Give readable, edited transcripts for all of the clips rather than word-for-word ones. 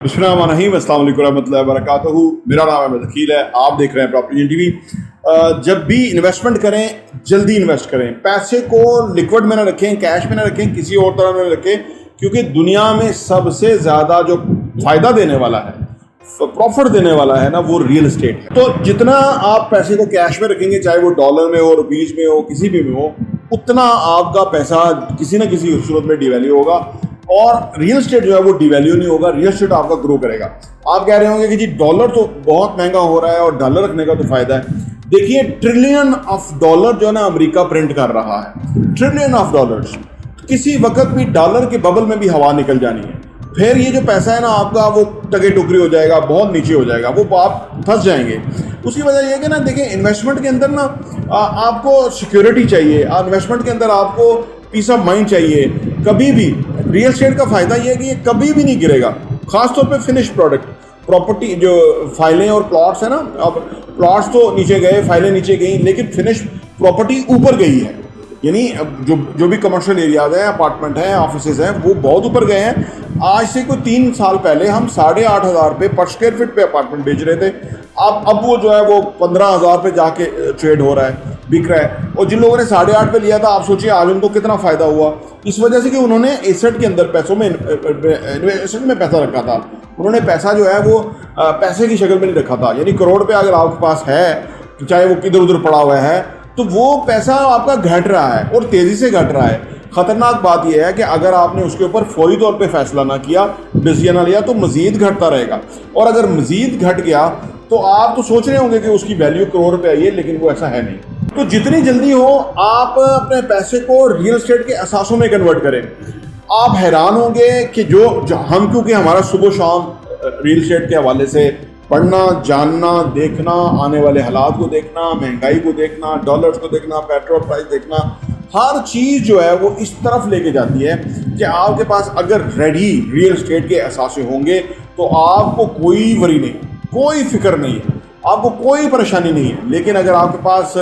बिस्मिल्लाहिर्रहमानिर्रहीम, अस्सलाम वालेकुम रहमतुल्लाहि व बरकातहू। मेरा नाम अहमद अकील है। आप देख रहे हैं प्रॉपर्टी टीवी। जब भी इन्वेस्टमेंट करें जल्दी इन्वेस्ट करें, पैसे को लिक्विड में ना रखें, कैश में ना रखें, किसी और तरह में रखें, क्योंकि दुनिया में सबसे ज़्यादा जो फ़ायदा देने वाला है, प्रॉफिट देने वाला है ना, वो रियल एस्टेट है। तो जितना आप पैसे को कैश में रखेंगे, चाहे वो डॉलर में हो, रुपीज़ में हो, किसी भी में हो, उतना आपका पैसा किसी न किसी सूरत में डिवैल्यू होगा और रियल एस्टेट जो है वो डिवैल्यू नहीं होगा। रियल एस्टेट आपका ग्रो करेगा। आप कह रहे होंगे कि जी डॉलर तो बहुत महंगा हो रहा है और डॉलर रखने का तो फायदा है। देखिए, ट्रिलियन ऑफ डॉलर जो है ना अमेरिका प्रिंट कर रहा है, ट्रिलियन ऑफ डॉलर्स। किसी वक्त भी डॉलर के बबल में भी हवा निकल जानी है, फिर ये जो पैसा है ना आपका, वो टके टुकरी हो जाएगा, बहुत नीचे हो जाएगा, वो आप फंस जाएंगे। उसकी वजह यह है कि ना, देखिए, इन्वेस्टमेंट के अंदर ना आपको सिक्योरिटी चाहिए, इन्वेस्टमेंट के अंदर आपको पीस ऑफ माइंड चाहिए। कभी भी रियल एस्टेट का फायदा यह है कि ये कभी भी नहीं गिरेगा, खासतौर पे फिनिश प्रोडक्ट प्रॉपर्टी जो फाइलें और प्लॉट्स है ना। अब प्लॉट्स तो नीचे गए, फाइलें नीचे गई, लेकिन फिनिश प्रॉपर्टी ऊपर गई है। यानी जो भी कमर्शियल एरियाज हैं, अपार्टमेंट हैं, ऑफिसेज हैं, वो बहुत ऊपर गए हैं। आज से कोई 3 साल पहले हम 8,500 रुपये पर स्क्वायर फीट पे अपार्टमेंट बेच रहे थे। अब वो जो है वो 15,000 पे जाके ट्रेड हो रहा है, बिक रहा है। और जिन लोगों ने 8,500 पे लिया था, आप सोचिए आज उनको कितना फ़ायदा हुआ, इस वजह से कि उन्होंने एसेट के अंदर पैसों में इन्वेस्टमेंट में पैसा रखा था। उन्होंने पैसा जो है वो पैसे की शक्ल में नहीं रखा था। यानी करोड़ रुपये अगर आपके पास है, चाहे वो किधर उधर पड़ा हुआ है, तो वो पैसा आपका घट रहा है और तेज़ी से घट रहा है। ख़तरनाक बात यह है कि अगर आपने उसके ऊपर फौरी तौर पे फैसला ना किया, डिसीजन ना लिया, तो मज़ीद घटता रहेगा। और अगर मज़ीद घट गया तो आप तो सोच रहे होंगे कि उसकी वैल्यू करोड़ रुपये आई है, लेकिन वो ऐसा है नहीं। तो जितनी जल्दी हो आप अपने पैसे को रियल एस्टेट के असासों में कन्वर्ट करें। आप हैरान होंगे कि जो हम, क्योंकि हमारा सुबह शाम रियल एस्टेट के हवाले से पढ़ना, जानना, देखना, आने वाले हालात को देखना, महंगाई को देखना, डॉलर्स को देखना, पेट्रोल प्राइस देखना, हर चीज़ जो है वो इस तरफ लेके जाती है कि आपके पास अगर रेडी रियल एस्टेट के असासे होंगे तो आपको कोई वरी नहीं, कोई फिक्र नहीं है, आपको कोई परेशानी नहीं है। लेकिन अगर आपके पास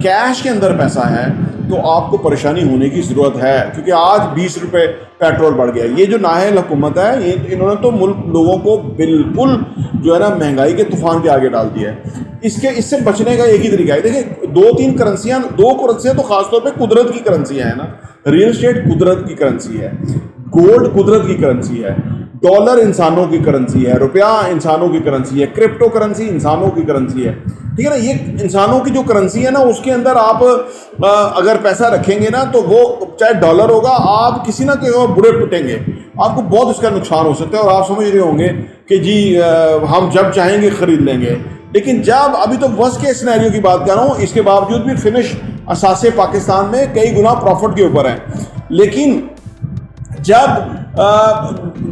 कैश के अंदर पैसा है तो आपको परेशानी होने की ज़रूरत है, क्योंकि आज 20 रुपये पेट्रोल बढ़ गया। ये जो नाअहल हुकूमत है, ये इन्होंने तो मुल्क लोगों को बिल्कुल जो है ना महंगाई के तूफान के आगे डाल दिया है। इससे बचने का एक ही तरीका है। देखिए, दो करेंसियाँ तो खासतौर पे कुदरत की करेंसियाँ हैं ना। रियल एस्टेट कुदरत की करेंसी है, गोल्ड कुदरत की करेंसी है, डॉलर इंसानों की करेंसी है, रुपया इंसानों की करेंसी है, क्रिप्टो करेंसी इंसानों की करेंसी है। ठीक है ना। ये इंसानों की जो करेंसी है ना, उसके अंदर आप अगर पैसा रखेंगे ना, तो वो चाहे डॉलर होगा, आप किसी ना किसी बुरे पिटेंगे, आपको बहुत इसका नुकसान हो सकता है। और आप समझ रहे होंगे कि जी हम जब चाहेंगे खरीद लेंगे, लेकिन जब अभी तो वर्स्ट केस सिनेरियो की बात कर रहा हूँ, इसके बावजूद भी फिनिश असासे पाकिस्तान में कई गुना प्रॉफिट के ऊपर हैं। लेकिन जब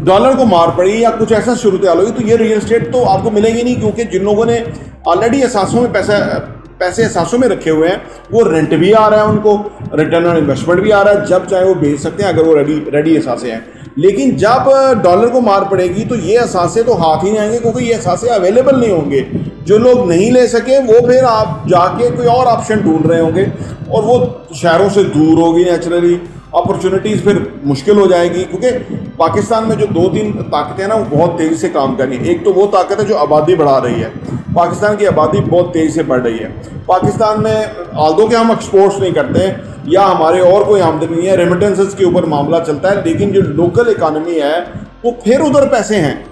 डॉलर को मार पड़ी या कुछ ऐसा सूरत हाल होगी, तो ये रियल एस्टेट तो आपको मिलेगी नहीं, क्योंकि जिन लोगों ने ऑलरेडी असासों में पैसे असासों में रखे हुए हैं, वो रेंट भी आ रहा है, उनको रिटर्न ऑन इन्वेस्टमेंट भी आ रहा है। जब चाहे वो बेच सकते हैं, अगर वो रेडी असासे हैं। लेकिन जब डॉलर को मार पड़ेगी तो ये असासे तो हाथ ही नहीं आएंगे, क्योंकि ये असासे अवेलेबल नहीं होंगे। जो लोग नहीं ले सके वो फिर आप जाके कोई और ऑप्शन ढूंढ रहे होंगे, और वो शहरों से दूर होगी, नेचुरली अपॉर्चुनिटीज़ फिर मुश्किल हो जाएगी। क्योंकि पाकिस्तान में जो 2-3 ताकतें हैं ना, वो बहुत तेज़ी से काम कर रही हैं। एक तो वो ताकत है जो आबादी बढ़ा रही है, पाकिस्तान की आबादी बहुत तेज़ी से बढ़ रही है। पाकिस्तान में आल्दो कि हम एक्सपोर्ट्स नहीं करते या हमारे और कोई आमदनी नहीं है, रेमिटेंसेस के ऊपर मामला चलता है, लेकिन जो लोकल इकानमी है वो फिर उधर पैसे हैं,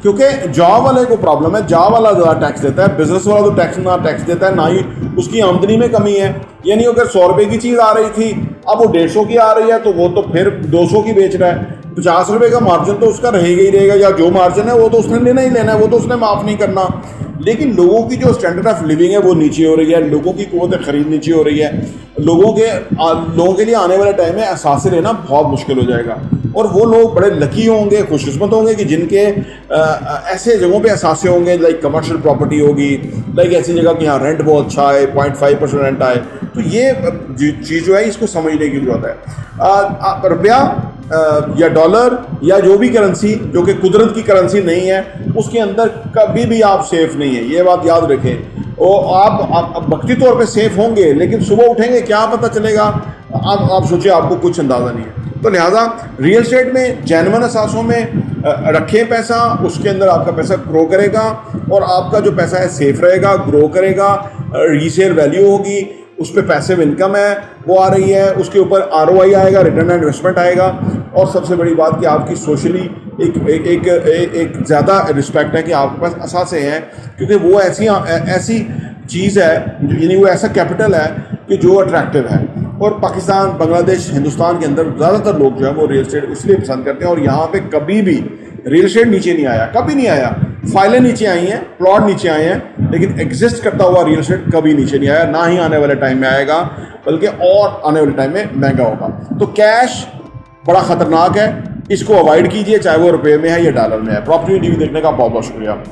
क्योंकि जॉब वाले को प्रॉब्लम है। जॉब वाला ज़्यादा टैक्स देता है, बिजनेस वाला तो टैक्स देता है, ना ही उसकी आमदनी में कमी है। यानी अगर 100 रुपये की चीज़ आ रही थी, अब वो 150 की आ रही है, तो वो तो फिर 200 की बेच रहा है। 50 रुपये का मार्जिन तो उसका रहेगा ही रहेगा, या जो मार्जिन है वो तो उसने लेना ही लेना है, वो तो उसने माफ़ नहीं करना। लेकिन लोगों की जो स्टैंडर्ड ऑफ लिविंग है वो नीचे हो रही है, लोगों की क़ुव्वत ख़रीद नीचे हो रही है। लोगों के लिए आने वाले टाइम में असासे लेना बहुत मुश्किल हो जाएगा। और वो लोग बड़े लकी होंगे, खुशकिस्मत होंगे कि जिनके ऐसे जगहों पे असासे होंगे, लाइक कमर्शियल प्रॉपर्टी होगी, लाइक ऐसी जगह कि यहाँ रेंट बहुत अच्छा है, 0.5% रेंट आए। तो ये चीज़ जो है, इसको समझने की ज़रूरत है। रुपया या डॉलर या जो भी करेंसी जो कि कुदरत की करेंसी नहीं है, उसके अंदर कभी भी आप सेफ़ नहीं है, ये बात याद रखें। और आप वक्ती तौर पे सेफ़ होंगे, लेकिन सुबह उठेंगे क्या पता चलेगा, आप सोचिए, आपको कुछ अंदाज़ा नहीं है। तो लिहाजा रियल एस्टेट में जेन्युइन असासों में रखें पैसा, उसके अंदर आपका पैसा ग्रो करेगा और आपका जो पैसा है सेफ रहेगा, ग्रो करेगा, रीसेल वैल्यू होगी, उस पर पैसिव इनकम है वो आ रही है, उसके ऊपर ROI आएगा, रिटर्न ऑन इन्वेस्टमेंट आएगा, और सबसे बड़ी बात कि आपकी सोशली एक ज़्यादा रिस्पेक्ट है कि आपके पास असासे हैं, क्योंकि वो ऐसी चीज़ है, यानी वो ऐसा कैपिटल है कि जो अट्रैक्टिव है। और पाकिस्तान, बांग्लादेश, हिंदुस्तान के अंदर ज़्यादातर लोग जो है वो रियल एस्टेट इसलिए पसंद करते हैं, और यहाँ पे कभी भी रियल एस्टेट नीचे नहीं आया, कभी नहीं आया। फाइलें नीचे आई हैं, प्लॉट नीचे आए हैं, लेकिन एग्जिस्ट करता हुआ रियल एस्टेट कभी नीचे नहीं आया, ना ही आने वाले टाइम में आएगा, बल्कि और आने वाले टाइम में महंगा होगा। तो कैश बड़ा ख़तरनाक है, इसको अवॉइड कीजिए, चाहे वो रुपये में है या डॉलर में है। प्रॉपर्टी टीवी देखने का बहुत बहुत शुक्रिया।